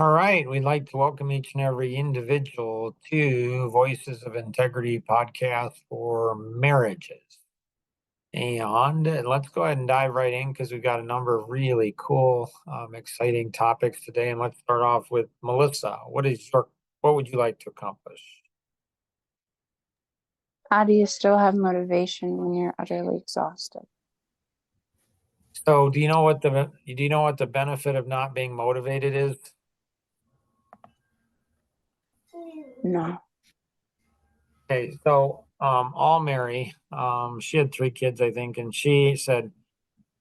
All right, we'd like to welcome each and every individual to Voices of Integrity podcast for marriages. And let's go ahead and dive right in because we've got a number of really cool, exciting topics today. And let's start off with Melissa. What would you like to accomplish? How do you still have motivation when you're utterly exhausted? So, do you know what the benefit of not being motivated is? No. Okay, so all Mary, she had 3 kids, I think, and she said,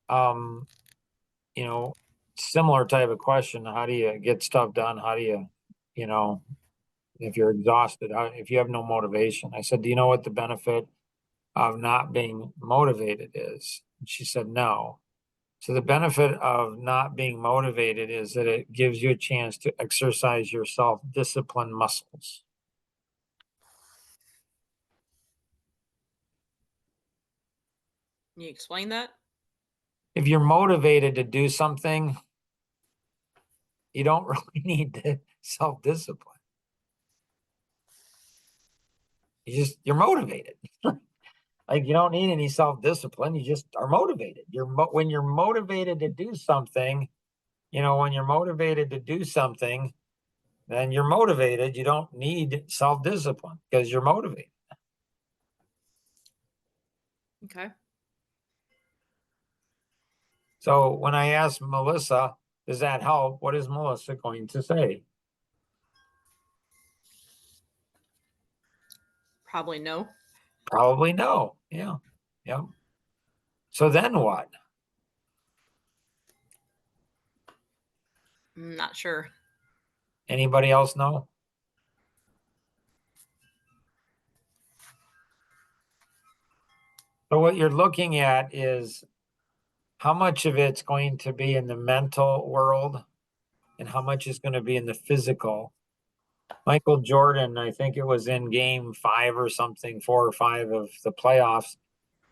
um, you know, similar type of question. How do you get stuff done? How do you know, if you're exhausted, if you have no motivation? I said, do you know what the benefit of not being motivated is? And she said, no. So the benefit of not being motivated is that it gives you a chance to exercise your self-discipline muscles. Can you explain that? If you're motivated to do something, you don't really need the self-discipline. You're motivated. Like, you don't need any self-discipline. You just are motivated. When you're motivated to do something, when you're motivated to do something, then you're motivated. You don't need self-discipline because you're motivated. Okay. So when I ask Melissa, does that help? What is Melissa going to say? Probably no. Probably no. Yeah. Yep. So then what? I'm not sure. Anybody else know? So what you're looking at is how much of it's going to be in the mental world and how much is going to be in the physical. Michael Jordan, I think it was in game 5 or something, 4 or 5 of the playoffs.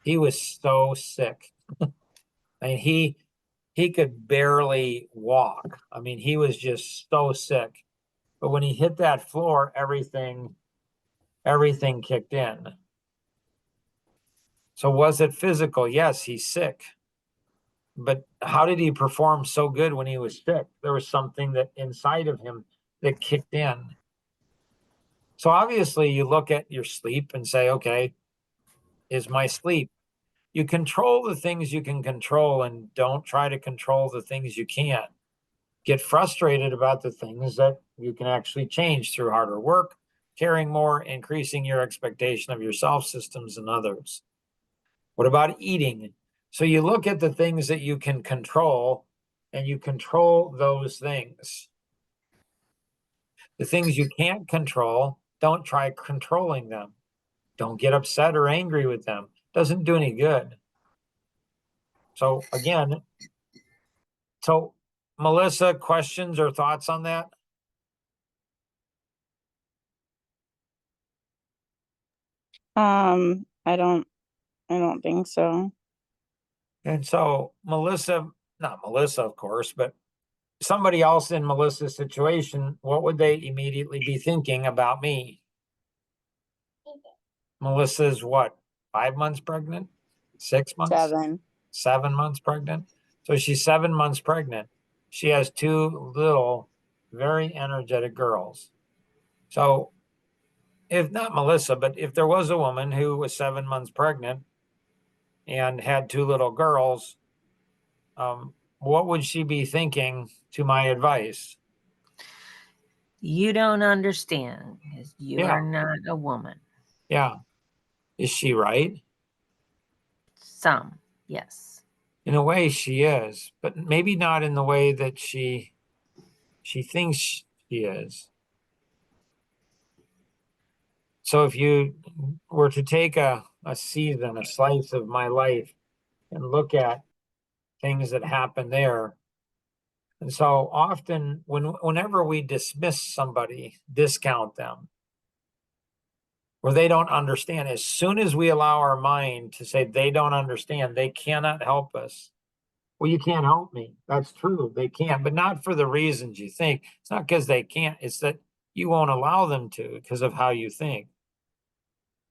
He was so sick. I mean, he could barely walk. I mean, he was just so sick. But when he hit that floor, everything kicked in. So was it physical? Yes, he's sick. But how did he perform so good when he was sick? There was something that inside of him that kicked in. So obviously you look at your sleep and say, okay, is my sleep? You control the things you can control and don't try to control the things you can't. Get frustrated about the things that you can actually change through harder work, caring more, increasing your expectation of yourself, systems, and others. What about eating? So you look at the things that you can control and you control those things. The things you can't control, don't try controlling them. Don't get upset or angry with them. Doesn't do any good. So again, Melissa, questions or thoughts on that? I don't think so. And so Melissa, not Melissa, of course, but somebody else in Melissa's situation, what would they immediately be thinking about me? Melissa's what, 5 months pregnant? 6 months? 7. 7 months pregnant? So she's 7 months pregnant. She has 2 little, very energetic girls. So if not Melissa, but if there was a woman who was 7 months pregnant and had 2 little girls, what would she be thinking to my advice? You don't understand because you Yeah. are not a woman. Yeah. Is she right? Some, yes. In a way she is, but maybe not in the way that she thinks she is. So if you were to take a season, a slice of my life and look at things that happen there. And so often whenever we dismiss somebody, discount them, or they don't understand, as soon as we allow our mind to say they don't understand, they cannot help us, well, you can't help me. That's true. They can't, but not for the reasons you think. It's not because they can't. It's that you won't allow them to because of how you think.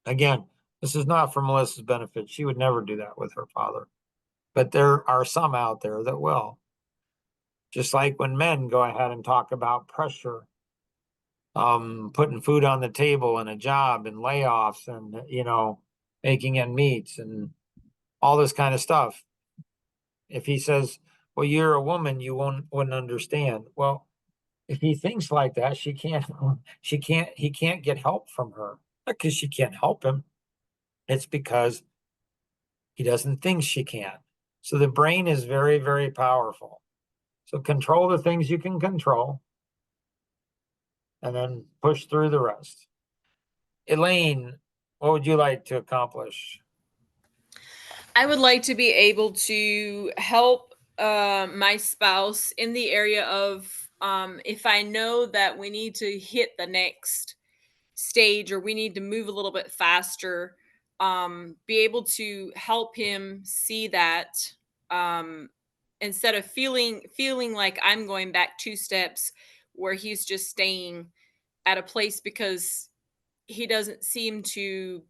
Again, this is not for Melissa's benefit. She would never do that with her father. But there are some out there that will. Just like when men go ahead and talk about pressure, putting food on the table and a job and layoffs and, making ends meet and all this kind of stuff. If he says, well, you're a woman, you wouldn't understand. Well, if he thinks like that, he can't get help from her. Not because she can't help him. It's because he doesn't think she can. So the brain is very, very powerful. So control the things you can control and then push through the rest. Elaine, what would you like to accomplish? I would like to be able to help my spouse in the area of if I know that we need to hit the next stage or we need to move a little bit faster, be able to help him see that instead of feeling like I'm going back 2 steps where he's just staying at a place because he doesn't seem to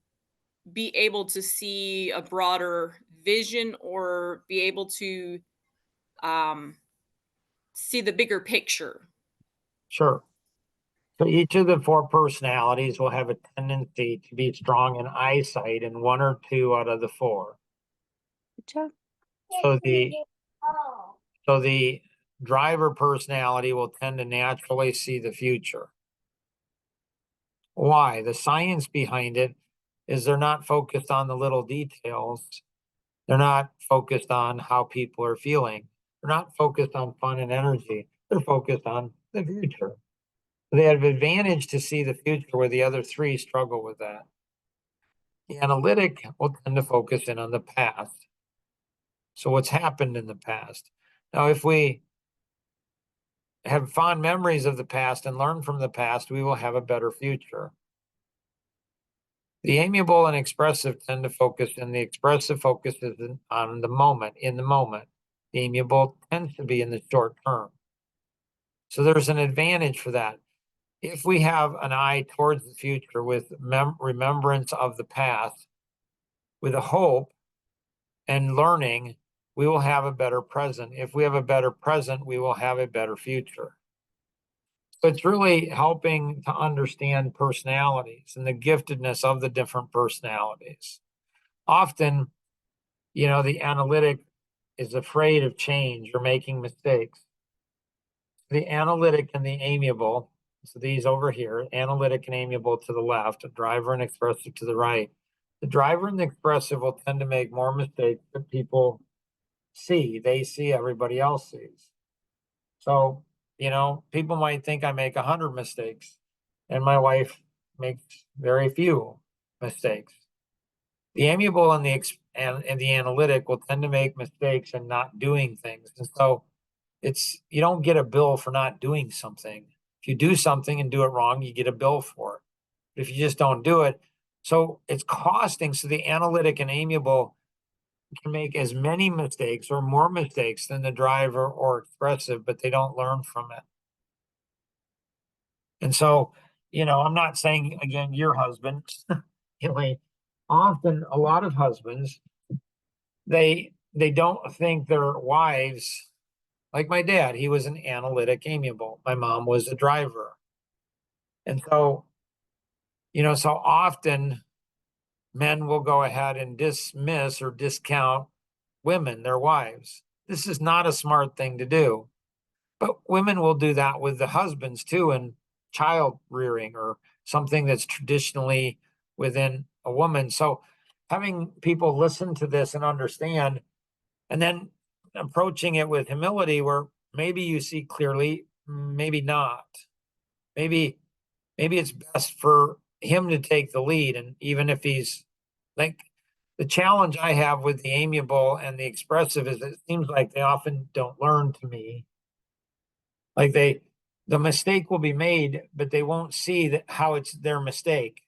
be able to see a broader vision or be able to um, see the bigger picture. Sure. So each of the 4 personalities will have a tendency to be strong in eyesight in 1 or 2 out of the 4. Good job. So the driver personality will tend to naturally see the future. Why? The science behind it is they're not focused on the little details. They're not focused on how people are feeling. They're not focused on fun and energy. They're focused on the future. They have advantage to see the future where the other 3 struggle with that. The analytic will tend to focus in on the past. So what's happened in the past? Now, if we have fond memories of the past and learn from the past, we will have a better future. The amiable and expressive tend to focus, and the expressive focuses on the moment, in the moment. The amiable tends to be in the short term. So there's an advantage for that. If we have an eye towards the future with remembrance of the past, with a hope and learning, we will have a better present. If we have a better present, we will have a better future. So it's really helping to understand personalities and the giftedness of the different personalities. Often, the analytic is afraid of change or making mistakes. The analytic and the amiable, so these over here, analytic and amiable to the left, a driver and expressive to the right. The driver and the expressive will tend to make more mistakes than people see. They see, everybody else sees. So, people might think I make 100 mistakes and my wife makes very few mistakes. The amiable and the analytic will tend to make mistakes and not doing things. And so you don't get a bill for not doing something. If you do something and do it wrong, you get a bill for it. But if you just don't do it, so it's costing. So the analytic and amiable can make as many mistakes or more mistakes than the driver or expressive, but they don't learn from it. And so, I'm not saying, again, your husband, often a lot of husbands, they don't think their wives, like my dad, he was an analytic amiable. My mom was a driver. And so, so often men will go ahead and dismiss or discount women, their wives. This is not a smart thing to do. But women will do that with the husbands too, in child rearing or something that's traditionally within a woman. So having people listen to this and understand, and then approaching it with humility where maybe you see clearly, maybe not. Maybe it's best for him to take the lead. And even if he's like, the challenge I have with the amiable and the expressive is it seems like they often don't learn to me. Like the mistake will be made, but they won't see how it's their mistake.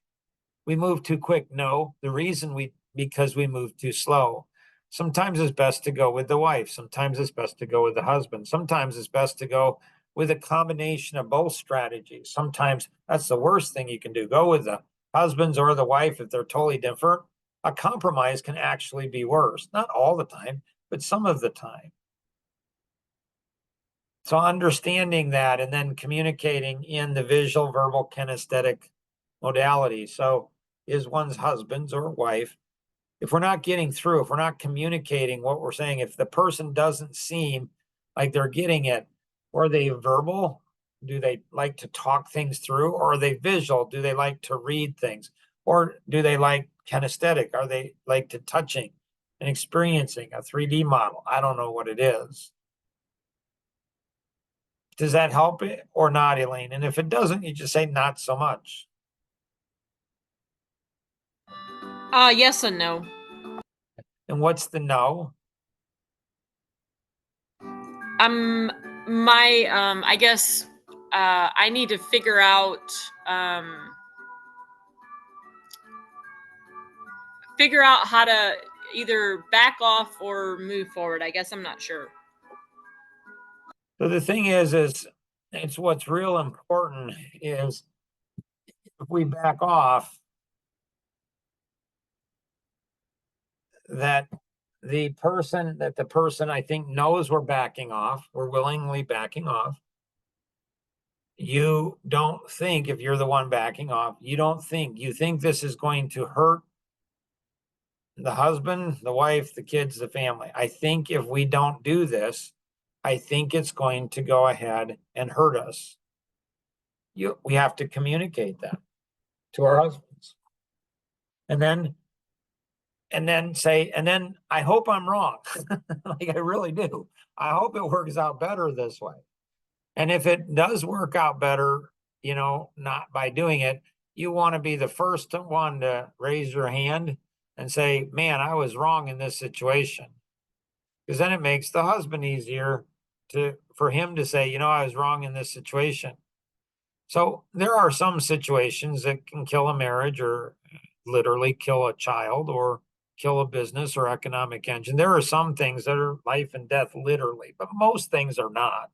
We move too quick. No, the reason because we move too slow. Sometimes it's best to go with the wife. Sometimes it's best to go with the husband. Sometimes it's best to go with a combination of both strategies. Sometimes that's the worst thing you can do. Go with the husbands or the wife if they're totally different. A compromise can actually be worse. Not all the time, but some of the time. So understanding that and then communicating in the visual, verbal, kinesthetic modality. So is one's husband's or wife, if we're not getting through, if we're not communicating what we're saying, if the person doesn't seem like they're getting it, or are they verbal? Do they like to talk things through? Or are they visual? Do they like to read things? Or do they like kinesthetic? Are they like to touching and experiencing a 3D model? I don't know what it is. Does that help it or not, Elaine? And if it doesn't, you just say not so much. Yes and no. And what's the no? I guess I need to figure out how to either back off or move forward. I guess I'm not sure. So the thing is it's what's real important is if we back off, that the person I think knows we're backing off, we're willingly backing off. You don't think, if you're the one backing off, you think this is going to hurt the husband, the wife, the kids, the family. I think if we don't do this, I think it's going to go ahead and hurt us. We have to communicate that to our husbands. And then say, and then I hope I'm wrong. Like I really do. I hope it works out better this way. And if it does work out better, not by doing it, you want to be the first one to raise your hand and say, man, I was wrong in this situation. Because then it makes the husband easier for him to say, I was wrong in this situation. So there are some situations that can kill a marriage or literally kill a child or kill a business or economic engine. There are some things that are life and death, literally, but most things are not.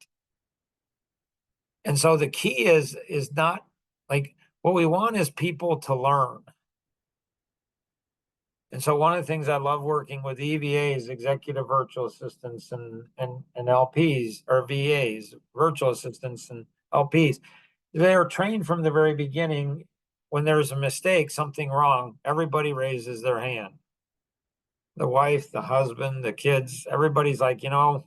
And so the key is not like what we want is people to learn. And so one of the things I love working with EVAs, executive virtual assistants and LPs or VAs, virtual assistants and LPs, they are trained from the very beginning. When there's a mistake, something wrong, everybody raises their hand. The wife, the husband, the kids, everybody's like, here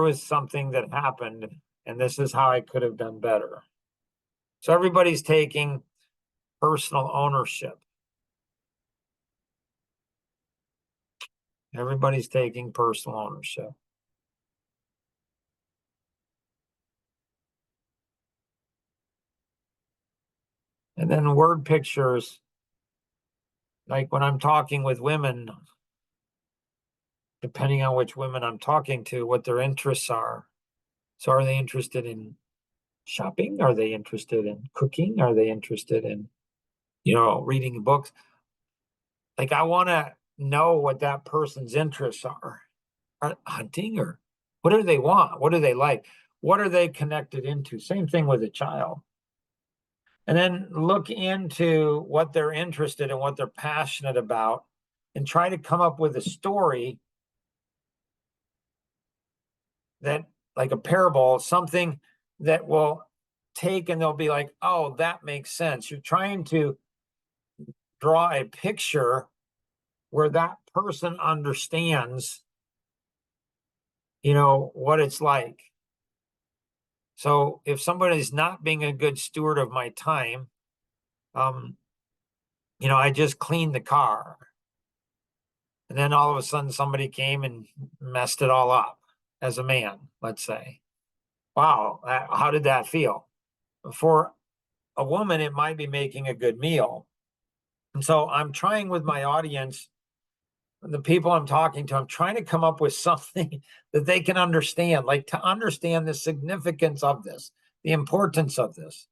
was something that happened and this is how I could have done better. So everybody's taking personal ownership. Everybody's taking personal ownership. And then word pictures, like when I'm talking with women, depending on which women I'm talking to, what their interests are. So are they interested in shopping? Are they interested in cooking? Are they interested in, reading books? Like I want to know what that person's interests are. Hunting, or what do they want? What do they like? What are they connected into? Same thing with a child. And then look into what they're interested in, what they're passionate about, and try to come up with a story that, like a parable, something that will take and they'll be like, oh, that makes sense. You're trying to draw a picture where that person understands, what it's like. So if somebody's not being a good steward of my time, I just cleaned the car. And then all of a sudden somebody came and messed it all up as a man, let's say. Wow, how did that feel? For a woman, it might be making a good meal. And so I'm trying with my audience, the people I'm talking to, I'm trying to come up with something that they can understand, like to understand the significance of this, the importance of this.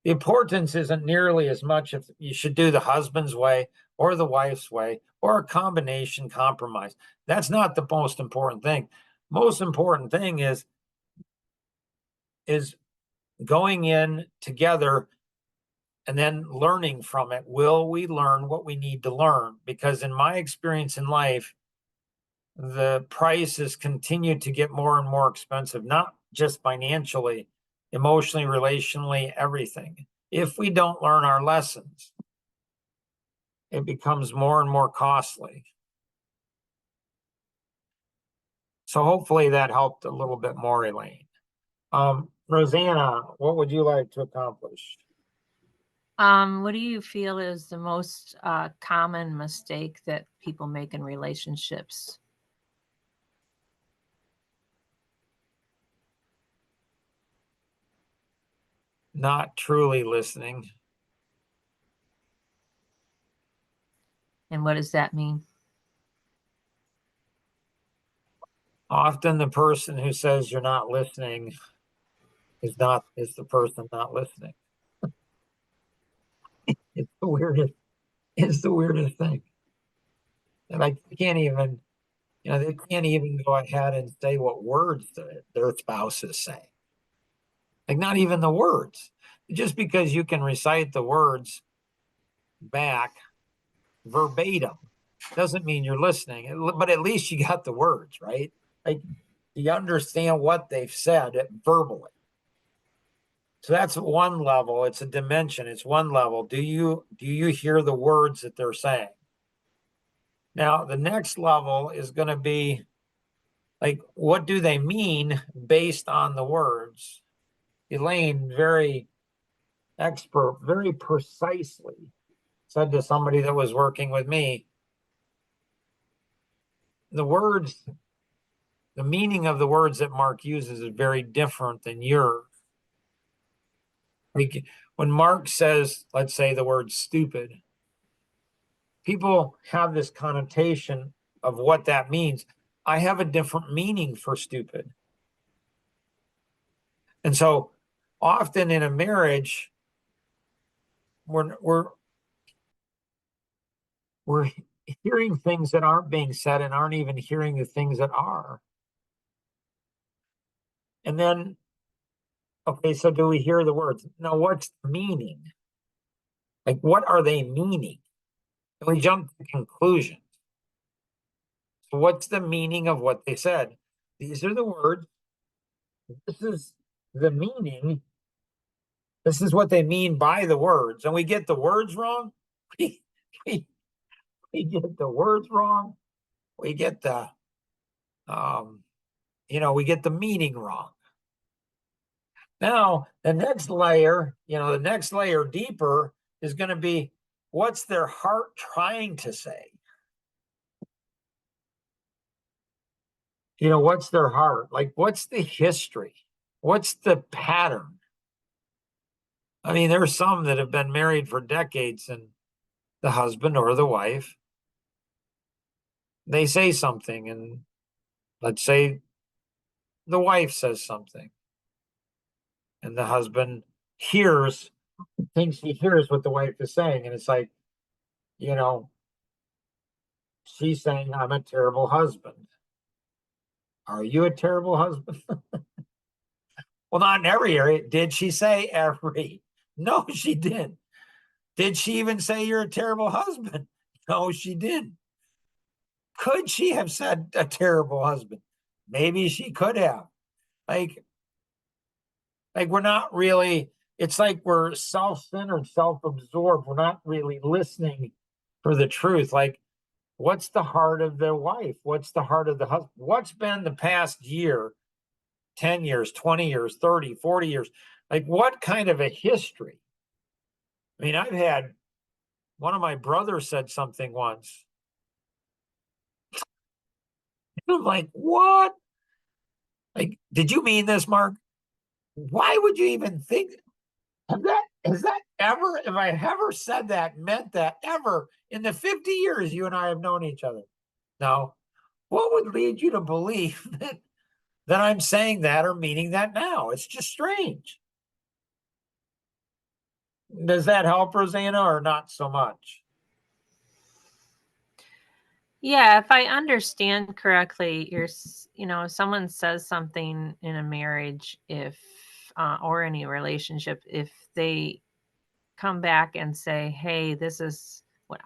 The importance isn't nearly as much if you should do the husband's way or the wife's way or a combination compromise. That's not the most important thing. Most important thing is going in together and then learning from it. Will we learn what we need to learn? Because in my experience in life, the prices continue to get more and more expensive, not just financially, emotionally, relationally, everything. If we don't learn our lessons, it becomes more and more costly. So hopefully that helped a little bit more, Elaine. Rosanna, what would you like to accomplish? What do you feel is the most common mistake that people make in relationships? Not truly listening. And what does that mean? Often the person who says you're not listening is the person not listening. It's the weirdest thing. And I can't even, they can't even go ahead and say what words their spouse is saying. Like not even the words. Just because you can recite the words back verbatim doesn't mean you're listening, but at least you got the words, right? Like you understand what they've said verbally. So that's one level. It's a dimension. It's one level. Do you hear the words that they're saying? Now, the next level is going to be like, what do they mean based on the words? Elaine, very expert, very precisely said to somebody that was working with me, the words, the meaning of the words that Mark uses is very different than yours. Like when Mark says, let's say the word stupid, people have this connotation of what that means. I have a different meaning for stupid. And so often in a marriage, we're hearing things that aren't being said and aren't even hearing the things that are. And then, okay, so do we hear the words? Now, what's the meaning? Like, what are they meaning? And we jump to conclusions. So what's the meaning of what they said? These are the words. This is the meaning. This is what they mean by the words. And we get the words wrong. We get the words wrong. We get the, we get the meaning wrong. Now, the next layer deeper is going to be what's their heart trying to say? What's their heart? Like, what's the history? What's the pattern? I mean, there's some that have been married for decades and the husband or the wife, they say something, and let's say the wife says something, and the husband thinks he hears what the wife is saying. And it's like, she's saying, I'm a terrible husband. Are you a terrible husband? Well, not in every area. Did she say every? No, she didn't. Did she even say you're a terrible husband? No, she didn't. Could she have said a terrible husband? Maybe she could have. Like we're not really, it's like we're self-centered, self-absorbed. We're not really listening for the truth. Like, what's the heart of the wife? What's the heart of the husband? What's been the past year, 10 years, 20 years, 30, 40 years? Like, what kind of a history? I mean, I've had one of my brothers said something once. I'm like, what? Like, did you mean this, Mark? Why would you even think? Have I ever said that, meant that ever in the 50 years you and I have known each other? No. What would lead you to believe that I'm saying that or meaning that now? It's just strange. Does that help, Rosanna, or not so much? Yeah, if I understand correctly, if someone says something in a marriage, if or any relationship, if they come back and say, "Hey, this is what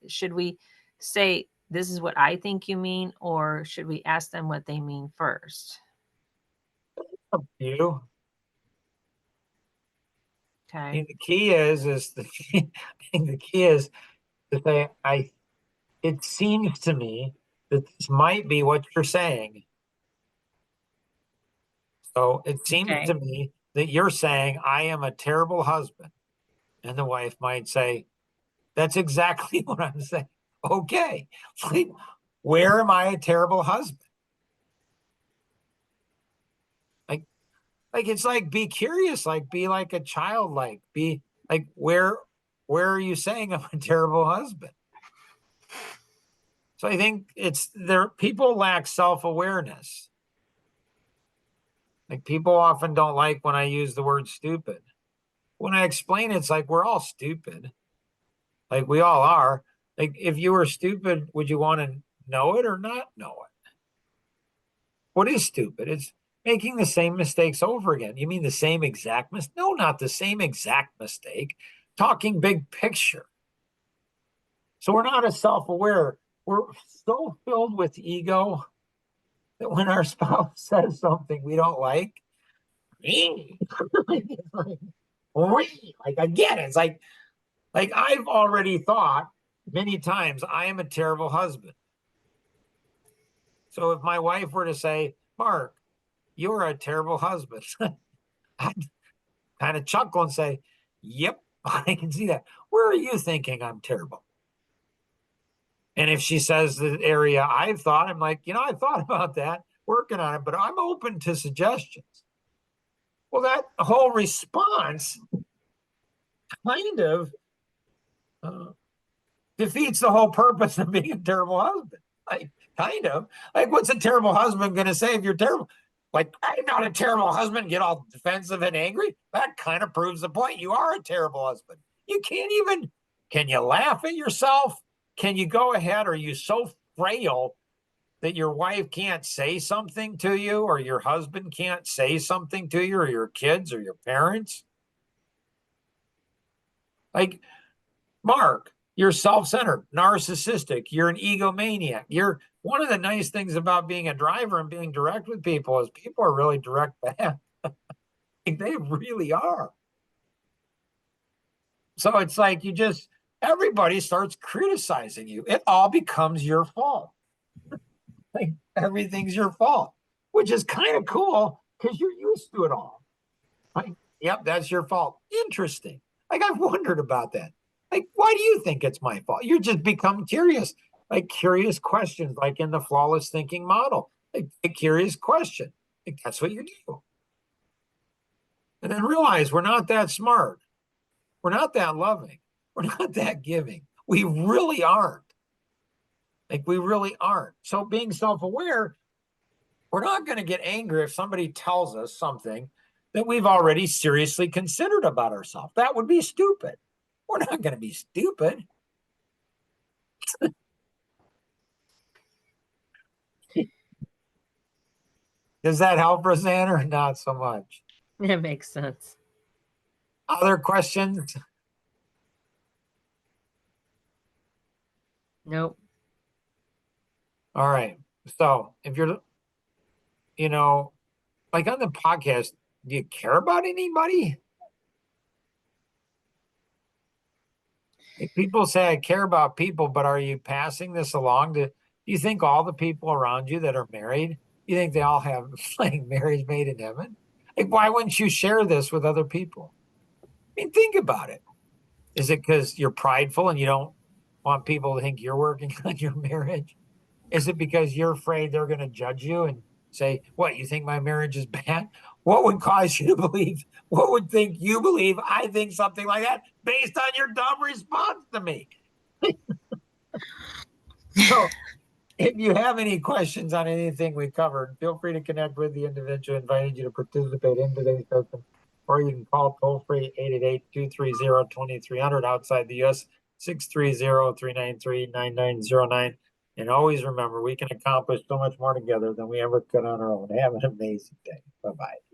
should we say this is what I think you mean, or should we ask them what they mean first?" You. Okay. The key is the key, I think the key is to say, it seems to me that this might be what you're saying. So it seems Okay. to me that you're saying I am a terrible husband. And the wife might say, that's exactly what I'm saying. Okay. Like, where am I a terrible husband? Like it's like be curious, like be like a child, like be like where are you saying I'm a terrible husband? So I think it's there people lack self-awareness. Like people often don't like when I use the word stupid. When I explain it's like we're all stupid. Like we all are. Like if you were stupid, would you want to know it or not know it? What is stupid? It's making the same mistakes over again. You mean the same exact mistake? No, not the same exact mistake. Talking big picture. So we're not as self-aware. We're so filled with ego that when our spouse says something we don't like, like again, it's like I've already thought many times I am a terrible husband. So if my wife were to say, Mark, you're a terrible husband, I'd kind of chuckle and say, yep, I can see that. Where are you thinking I'm terrible? And if she says the area I've thought, I'm like, I thought about that, working on it, but I'm open to suggestions. Well, that whole response kind of defeats the whole purpose of being a terrible husband. Like, kind of. Like, what's a terrible husband going to say if you're terrible? Like, I'm not a terrible husband, get all defensive and angry. That kind of proves the point. You are a terrible husband. You can't even, can you laugh at yourself? Can you go ahead? Are you so frail that your wife can't say something to you, or your husband can't say something to you, or your kids or your parents? Like, Mark, you're self-centered, narcissistic, you're an egomaniac. You're one of the nice things about being a driver and being direct with people is people are really direct back. They really are. So it's like everybody starts criticizing you. It all becomes your fault. Like everything's your fault, which is kind of cool because you're used to it all. Like, yep, that's your fault. Interesting. Like I've wondered about that. Like, why do you think it's my fault? You just become curious, like curious questions, like in the flawless thinking model. Like a curious question. Like that's what you do. And then realize we're not that smart. We're not that loving. We're not that giving. We really aren't. Like we really aren't. So being self-aware, we're not going to get angry if somebody tells us something that we've already seriously considered about ourselves. That would be stupid. We're not going to be stupid. Does that help, Rosanna, or not so much? That makes sense. Other questions? Nope. All right. So if you're, like on the podcast, do you care about anybody? Like people say, I care about people, but are you passing this along to, do you think all the people around you that are married, you think they all have like marriage made in heaven? Like, why wouldn't you share this with other people? I mean, think about it. Is it because you're prideful and you don't want people to think you're working on your marriage? Is it because you're afraid they're going to judge you and say, what, you think my marriage is bad? What would cause you to believe? What would think you believe I think something like that based on your dumb response to me? So if you have any questions on anything we covered, feel free to connect with the individual invited you to participate in today's session. or you can call toll free 888-230-2300 outside the US, 630-393-9909. And always remember, we can accomplish so much more together than we ever could on our own. Have an amazing day. Bye-bye.